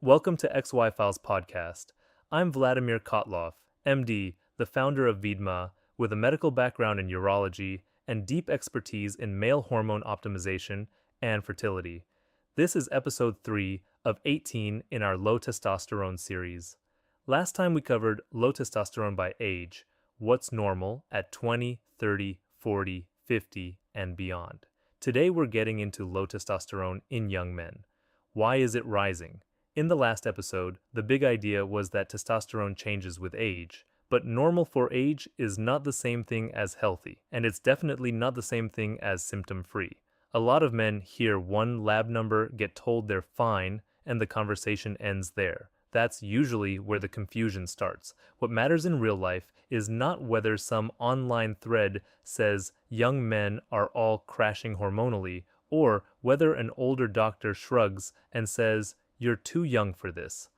Welcome to XY Files podcast. I'm Vladimir Kotlov, MD, the founder of Vidma, with a medical background in urology and deep expertise in male hormone optimization and fertility. This is episode 3 of 18 in our low testosterone series. Last time we covered low testosterone by age, what's normal at 20, 30, 40, 50, and beyond. Today we're getting into low testosterone in young men. Why is it rising? In the last episode, the big idea was that testosterone changes with age, but normal for age is not the same thing as healthy, and it's definitely not the same thing as symptom-free. A lot of men hear one lab number, get told they're fine, and the conversation ends there. That's usually where the confusion starts. What matters in real life is not whether some online thread says young men are all crashing hormonally, or whether an older doctor shrugs and says, "You're too young for this."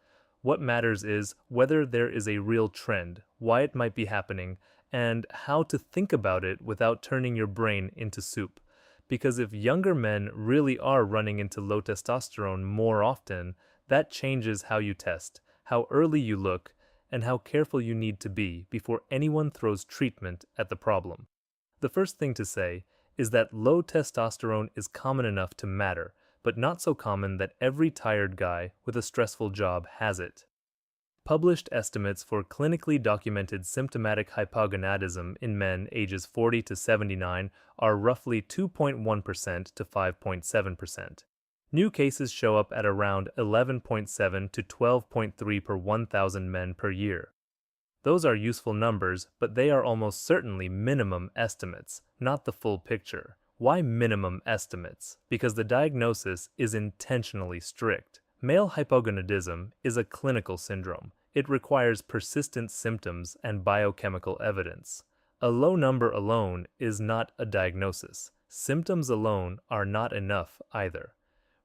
What matters is whether there is a real trend, why it might be happening, and how to think about it without turning your brain into soup. Because if younger men really are running into low testosterone more often, that changes how you test, how early you look, and how careful you need to be before anyone throws treatment at the problem. The first thing to say is that low testosterone is common enough to matter, but not so common that every tired guy with a stressful job has it. Published estimates for clinically documented symptomatic hypogonadism in men ages 40 to 79 are roughly 2.1% to 5.7%. New cases show up at around 11.7 to 12.3 per 1,000 men per year. Those are useful numbers, but they are almost certainly minimum estimates, not the full picture. Why minimum estimates? Because the diagnosis is intentionally strict. Male hypogonadism is a clinical syndrome. It requires persistent symptoms and biochemical evidence. A low number alone is not a diagnosis. Symptoms alone are not enough either.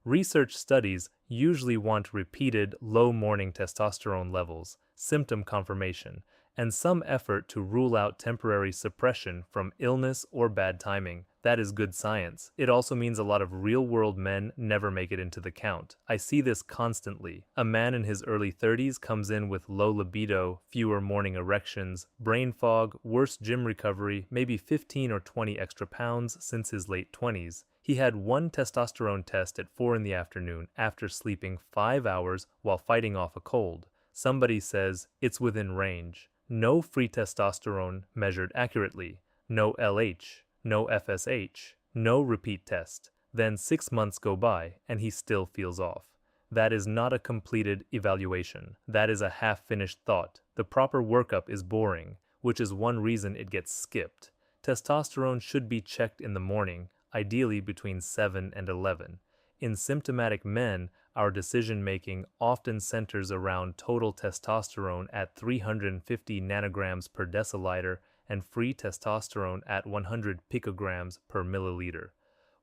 Research studies usually want repeated low morning testosterone levels, symptom confirmation, and some effort to rule out temporary suppression from illness or bad timing. That is good science. It also means a lot of real-world men never make it into the count. I see this constantly. A man in his early 30s comes in with low libido, fewer morning erections, brain fog, worse gym recovery, maybe 15 or 20 extra pounds since his late 20s. He had one testosterone test at 4 in the afternoon after sleeping 5 hours while fighting off a cold. Somebody says it's within range. No free testosterone measured accurately. No LH. No FSH. No repeat test. Then 6 months go by and he still feels off. That is not a completed evaluation. That is a half-finished thought. The proper workup is boring, which is one reason it gets skipped. Testosterone should be checked in the morning, ideally between 7 and 11. In symptomatic men, our decision-making often centers around total testosterone at 350 nanograms per deciliter and free testosterone at 100 picograms per milliliter.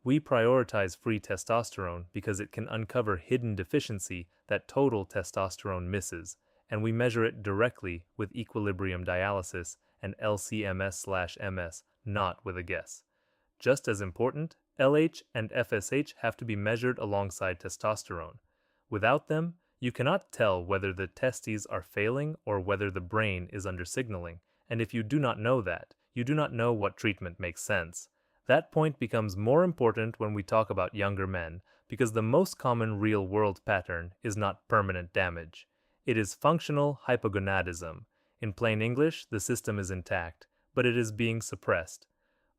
We prioritize free testosterone because it can uncover hidden deficiency that total testosterone misses, and we measure it directly with equilibrium dialysis and LCMS/MS, not with a guess. Just as important, LH and FSH have to be measured alongside testosterone. Without them, you cannot tell whether the testes are failing or whether the brain is under-signaling, and if you do not know that, you do not know what treatment makes sense. That point becomes more important when we talk about younger men, because the most common real-world pattern is not permanent damage. It is functional hypogonadism. In plain English, the system is intact, but it is being suppressed.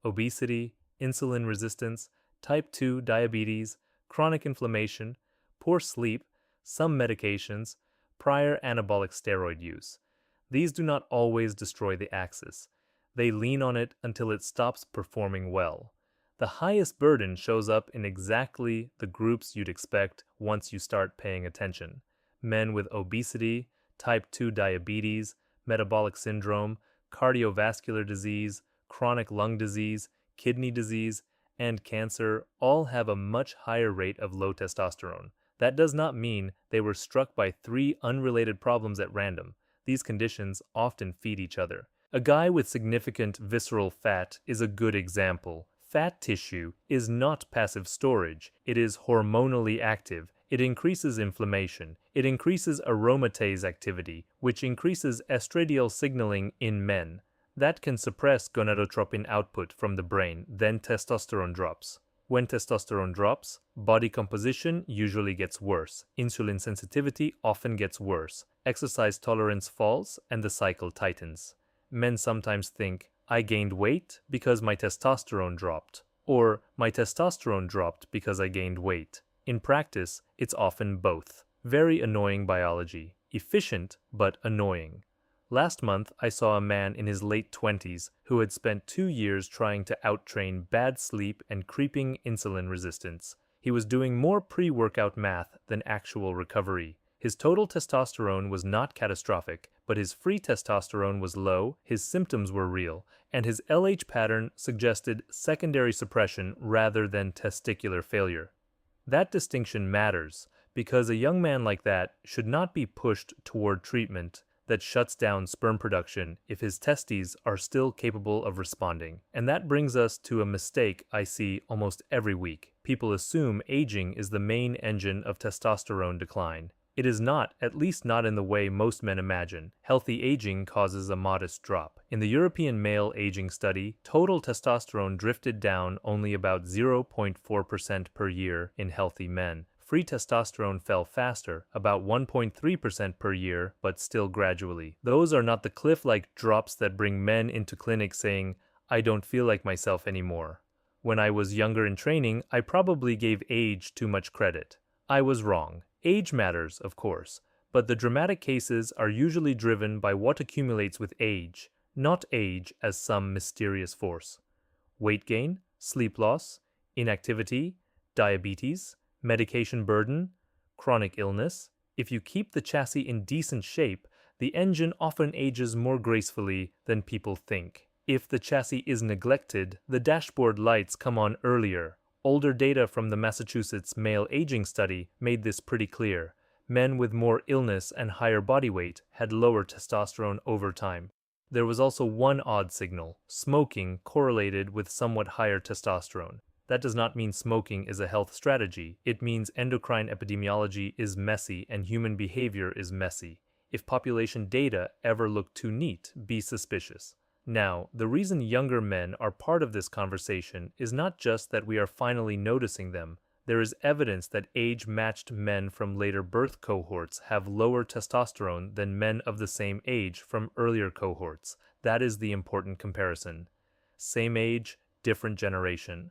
Obesity, insulin resistance, type 2 diabetes, chronic inflammation, poor sleep, some medications, prior anabolic steroid use. These do not always destroy the axis. They lean on it until it stops performing well. The highest burden shows up in exactly the groups you'd expect once you start paying attention. Men with obesity, type 2 diabetes, metabolic syndrome, cardiovascular disease, chronic lung disease, kidney disease, and cancer all have a much higher rate of low testosterone. That does not mean they were struck by 3 unrelated problems at random. These conditions often feed each other. A guy with significant visceral fat is a good example. Fat tissue is not passive storage. It is hormonally active. It increases inflammation. It increases aromatase activity, which increases estradiol signaling in men. That can suppress gonadotropin output from the brain, then testosterone drops. When testosterone drops, body composition usually gets worse, insulin sensitivity often gets worse, exercise tolerance falls, and the cycle tightens. Men sometimes think, I gained weight because my testosterone dropped, or my testosterone dropped because I gained weight. In practice, it's often both. Very annoying biology. Efficient, but annoying. Last month, I saw a man in his late 20s who had spent 2 years trying to outtrain bad sleep and creeping insulin resistance. He was doing more pre-workout math than actual recovery. His total testosterone was not catastrophic, but his free testosterone was low, his symptoms were real, and his LH pattern suggested secondary suppression rather than testicular failure. That distinction matters, because a young man like that should not be pushed toward treatment that shuts down sperm production if his testes are still capable of responding. And that brings us to a mistake I see almost every week. People assume aging is the main engine of testosterone decline. It is not, at least not in the way most men imagine. Healthy aging causes a modest drop. In the European male aging study, total testosterone drifted down only about 0.4% per year in healthy men. Free testosterone fell faster, about 1.3% per year, but still gradually. Those are not the cliff-like drops that bring men into clinic saying, I don't feel like myself anymore. When I was younger in training, I probably gave age too much credit. I was wrong. Age matters, of course, but the dramatic cases are usually driven by what accumulates with age, not age as some mysterious force. Weight gain, sleep loss, inactivity, diabetes, medication burden, chronic illness. If you keep the chassis in decent shape, the engine often ages more gracefully than people think. If the chassis is neglected, the dashboard lights come on earlier. Older data from the Massachusetts male aging study made this pretty clear. Men with more illness and higher body weight had lower testosterone over time. There was also one odd signal. Smoking correlated with somewhat higher testosterone. That does not mean smoking is a health strategy. It means endocrine epidemiology is messy and human behavior is messy. If population data ever look too neat, be suspicious. Now, the reason younger men are part of this conversation is not just that we are finally noticing them. There is evidence that age-matched men from later birth cohorts have lower testosterone than men of the same age from earlier cohorts. That is the important comparison. Same age, different generation.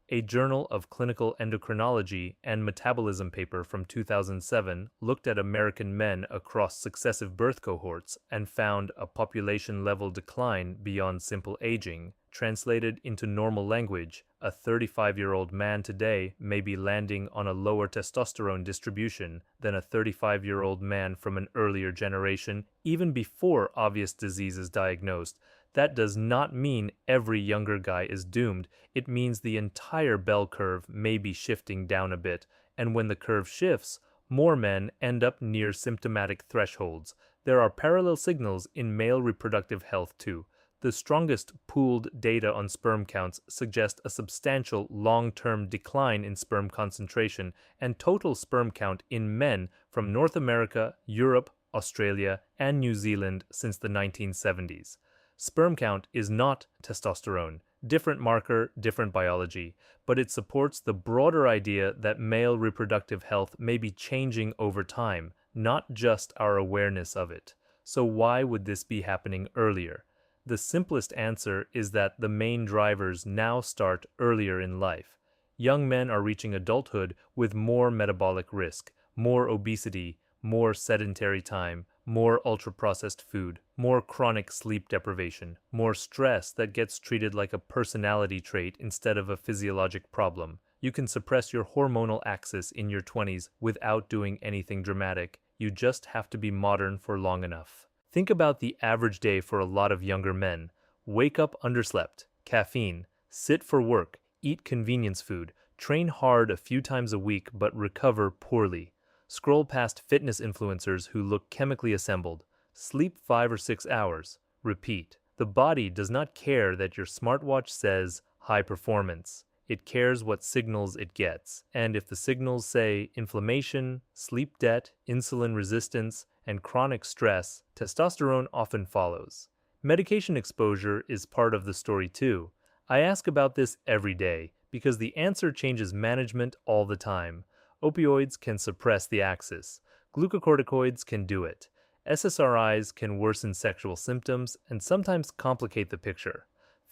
A Journal of Clinical Endocrinology and Metabolism paper from 2007 looked at American men across successive birth cohorts and found a population-level decline beyond simple aging. Translated into normal language, a 35-year-old man today may be landing on a lower testosterone distribution than a 35-year-old man from an earlier generation, even before obvious disease is diagnosed. That does not mean every younger guy is doomed. It means the entire bell curve may be shifting down a bit, and when the curve shifts, more men end up near symptomatic thresholds. There are parallel signals in male reproductive health too. The strongest pooled data on sperm counts suggest a substantial long-term decline in sperm concentration and total sperm count in men from North America, Europe, Australia, and New Zealand since the 1970s. Sperm count is not testosterone, different marker, different biology, but it supports the broader idea that male reproductive health may be changing over time, not just our awareness of it. So why would this be happening earlier? The simplest answer is that the main drivers now start earlier in life. Young men are reaching adulthood with more metabolic risk, more obesity, more sedentary time, more ultra-processed food, more chronic sleep deprivation, more stress that gets treated like a personality trait instead of a physiologic problem. You can suppress your hormonal axis in your 20s without doing anything dramatic. You just have to be modern for long enough. Think about the average day for a lot of younger men. Wake up underslept, caffeine, sit for work, eat convenience food, train hard a few times a week but recover poorly. Scroll past fitness influencers who look chemically assembled. Sleep 5 or 6 hours. Repeat. The body does not care that your smartwatch says high performance. It cares what signals it gets, and if the signals say inflammation, sleep debt, insulin resistance, and chronic stress, testosterone often follows. Medication exposure is part of the story too. I ask about this every day because the answer changes management all the time. Opioids can suppress the axis. Glucocorticoids can do it. SSRIs can worsen sexual symptoms and sometimes complicate the picture.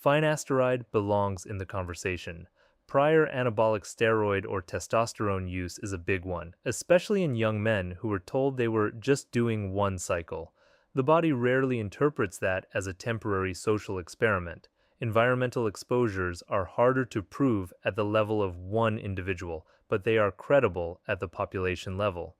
Finasteride belongs in the conversation. Prior anabolic steroid or testosterone use is a big one, especially in young men who were told they were just doing one cycle. The body rarely interprets that as a temporary social experiment. Environmental exposures are harder to prove at the level of one individual, but they are credible at the population level.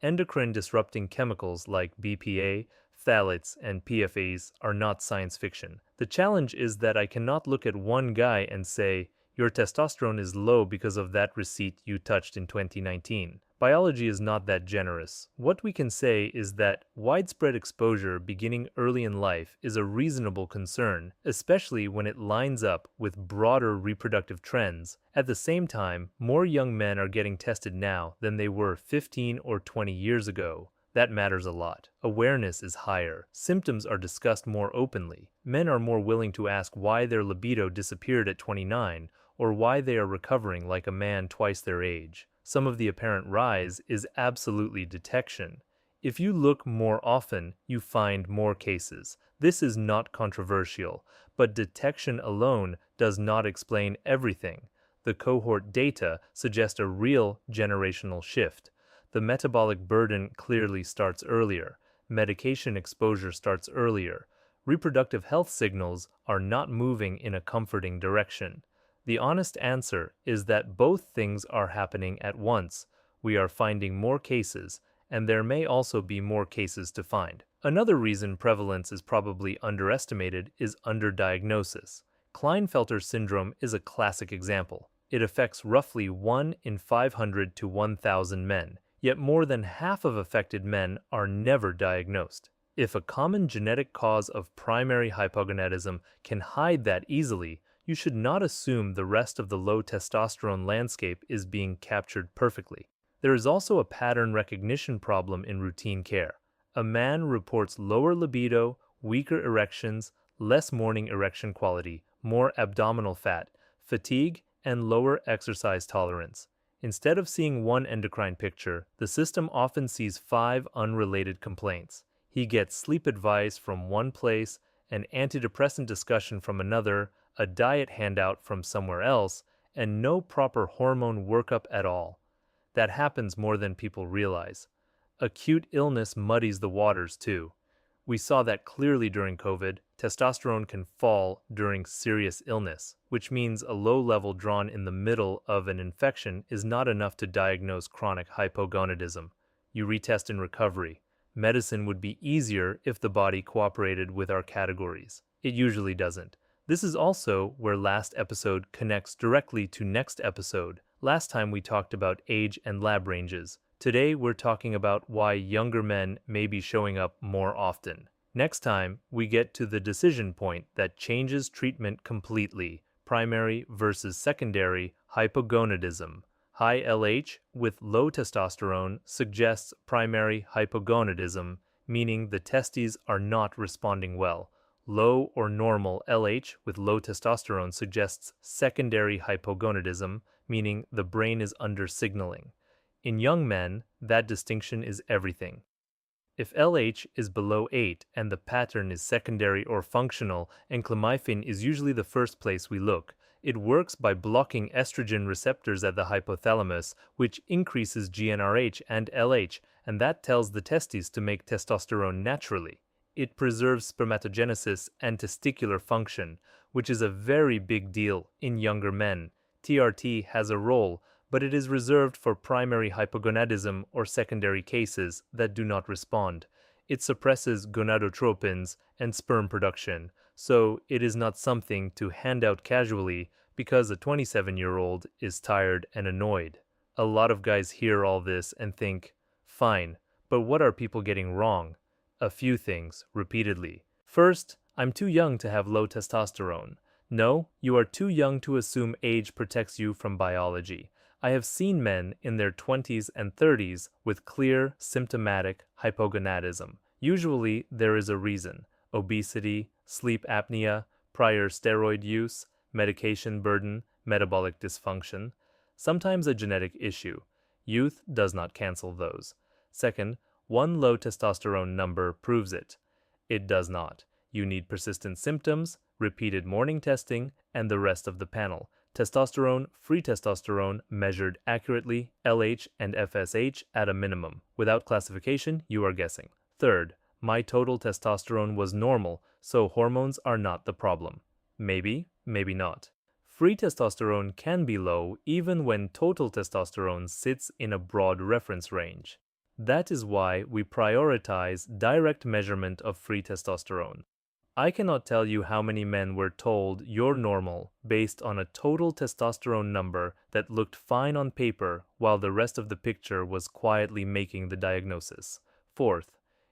Endocrine disrupting chemicals like BPA, phthalates, and PFAs are not science fiction. The challenge is that I cannot look at one guy and say, your testosterone is low because of that receipt you touched in 2019. Biology is not that generous. What we can say is that widespread exposure beginning early in life is a reasonable concern, especially when it lines up with broader reproductive trends. At the same time, more young men are getting tested now than they were 15 or 20 years ago. That matters a lot. Awareness is higher. Symptoms are discussed more openly. Men are more willing to ask why their libido disappeared at 29 or why they are recovering like a man twice their age. Some of the apparent rise is absolutely detection. If you look more often, you find more cases. This is not controversial, but detection alone does not explain everything. The cohort data suggest a real generational shift. The metabolic burden clearly starts earlier. Medication exposure starts earlier. Reproductive health signals are not moving in a comforting direction. The honest answer is that both things are happening at once. We are finding more cases, and there may also be more cases to find. Another reason prevalence is probably underestimated is underdiagnosis. Klinefelter syndrome is a classic example. It affects roughly 1 in 500 to 1,000 men, yet more than half of affected men are never diagnosed. If a common genetic cause of primary hypogonadism can hide that easily, you should not assume the rest of the low testosterone landscape is being captured perfectly. There is also a pattern recognition problem in routine care. A man reports lower libido, weaker erections, less morning erection quality, more abdominal fat, fatigue, and lower exercise tolerance. Instead of seeing one endocrine picture, the system often sees 5 unrelated complaints. He gets sleep advice from one place, an antidepressant discussion from another, a diet handout from somewhere else, and no proper hormone workup at all. That happens more than people realize. Acute illness muddies the waters too. We saw that clearly during COVID. Testosterone can fall during serious illness, which means a low level drawn in the middle of an infection is not enough to diagnose chronic hypogonadism. You retest in recovery. Medicine would be easier if the body cooperated with our categories. It usually doesn't. This is also where last episode connects directly to next episode. Last time we talked about age and lab ranges. Today we're talking about why younger men may be showing up more often. Next time, we get to the decision point that changes treatment completely, primary versus secondary hypogonadism. High LH with low testosterone suggests primary hypogonadism, meaning the testes are not responding well. Low or normal LH with low testosterone suggests secondary hypogonadism, meaning the brain is under signaling. In young men, that distinction is everything. If LH is below 8 and the pattern is secondary or functional, and clomiphene is usually the first place we look. It works by blocking estrogen receptors at the hypothalamus, which increases GnRH and LH, and that tells the testes to make testosterone naturally. It preserves spermatogenesis and testicular function, which is a very big deal in younger men. TRT has a role, but it is reserved for primary hypogonadism or secondary cases that do not respond. It suppresses gonadotropins and sperm production, so it is not something to hand out casually because a 27-year-old is tired and annoyed. A lot of guys hear all this and think, fine, but what are people getting wrong? A few things, repeatedly. First, I'm too young to have low testosterone. No, you are too young to assume age protects you from biology. I have seen men in their 20s and 30s with clear, symptomatic hypogonadism. Usually, there is a reason: obesity, sleep apnea, prior steroid use, medication burden, metabolic dysfunction. Sometimes a genetic issue. Youth does not cancel those. Second, one low testosterone number proves it. It does not. You need persistent symptoms, repeated morning testing, and the rest of the panel. Testosterone, free testosterone, measured accurately, LH and FSH at a minimum. Without classification, you are guessing. Third, my total testosterone was normal, so hormones are not the problem. Maybe, maybe not. Free testosterone can be low even when total testosterone sits in a broad reference range. That is why we prioritize direct measurement of free testosterone. I cannot tell you how many men were told you're normal based on a total testosterone number that looked fine on paper while the rest of the picture was quietly making the diagnosis. Fourth,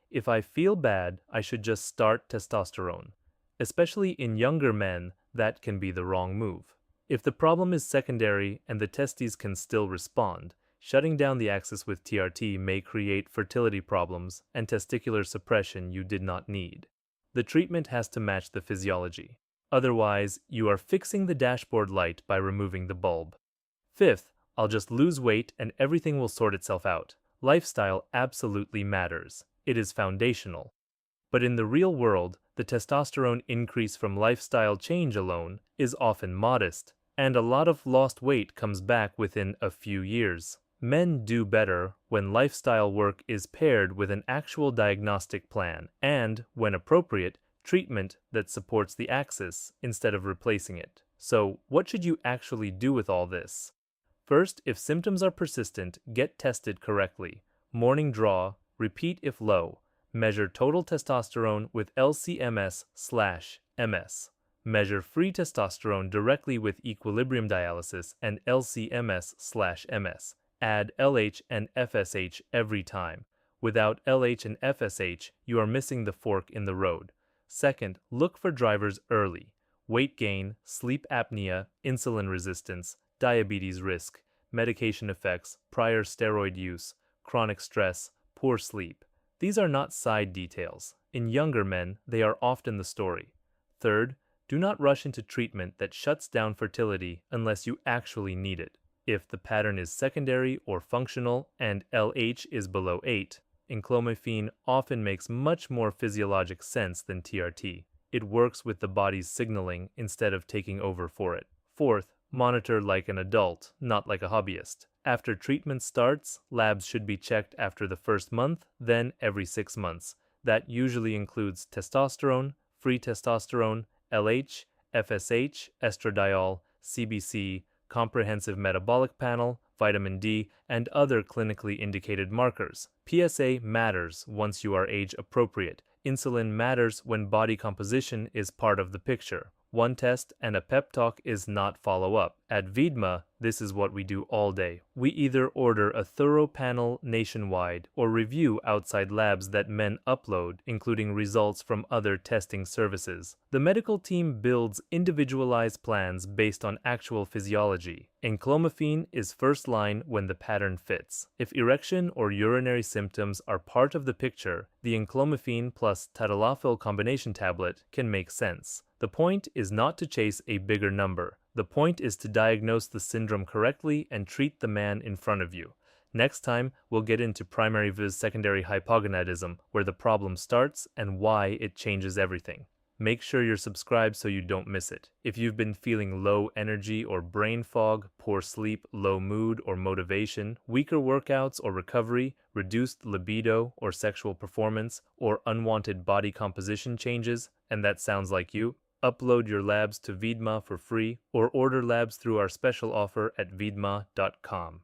if I feel bad, I should just start testosterone. Especially in younger men, that can be the wrong move. If the problem is secondary and the testes can still respond, shutting down the axis with TRT may create fertility problems and testicular suppression you did not need. The treatment has to match the physiology. Otherwise, you are fixing the dashboard light by removing the bulb. Fifth, I'll just lose weight and everything will sort itself out. Lifestyle absolutely matters. It is foundational. But in the real world, the testosterone increase from lifestyle change alone is often modest, and a lot of lost weight comes back within a few years. Men do better when lifestyle work is paired with an actual diagnostic plan and, when appropriate, treatment that supports the axis instead of replacing it. So, what should you actually do with all this? First, if symptoms are persistent, get tested correctly. Morning draw, repeat if low. Measure total testosterone with LCMS/MS. Measure free testosterone directly with equilibrium dialysis and LCMS/MS. Add LH and FSH every time. Without LH and FSH, you are missing the fork in the road. Second, look for drivers early: weight gain, sleep apnea, insulin resistance, diabetes risk, medication effects, prior steroid use, chronic stress, poor sleep. These are not side details. In younger men, they are often the story. Third, do not rush into treatment that shuts down fertility unless you actually need it. If the pattern is secondary or functional and LH is below 8, enclomiphene often makes much more physiologic sense than TRT. It works with the body's signaling instead of taking over for it. Fourth, monitor like an adult, not like a hobbyist. After treatment starts, labs should be checked after the first month, then every 6 months. That usually includes testosterone, free testosterone, LH, FSH, estradiol, CBC, comprehensive metabolic panel, vitamin D, and other clinically indicated markers. PSA matters once you are age appropriate. Insulin matters when body composition is part of the picture. One test and a pep talk is not follow-up. At Vidma, this is what we do all day. We either order a thorough panel nationwide or review outside labs that men upload, including results from other testing services. The medical team builds individualized plans based on actual physiology. Enclomiphene is first line when the pattern fits. If erection or urinary symptoms are part of the picture, the enclomiphene plus tadalafil combination tablet can make sense. The point is not to chase a bigger number. The point is to diagnose the syndrome correctly and treat the man in front of you. Next time, we'll get into primary vis secondary hypogonadism, where the problem starts and why it changes everything. Make sure you're subscribed so you don't miss it. If you've been feeling low energy or brain fog, poor sleep, low mood or motivation, weaker workouts or recovery, reduced libido or sexual performance, or unwanted body composition changes, and that sounds like you, upload your labs to Vidma for free or order labs through our special offer at vidma.com.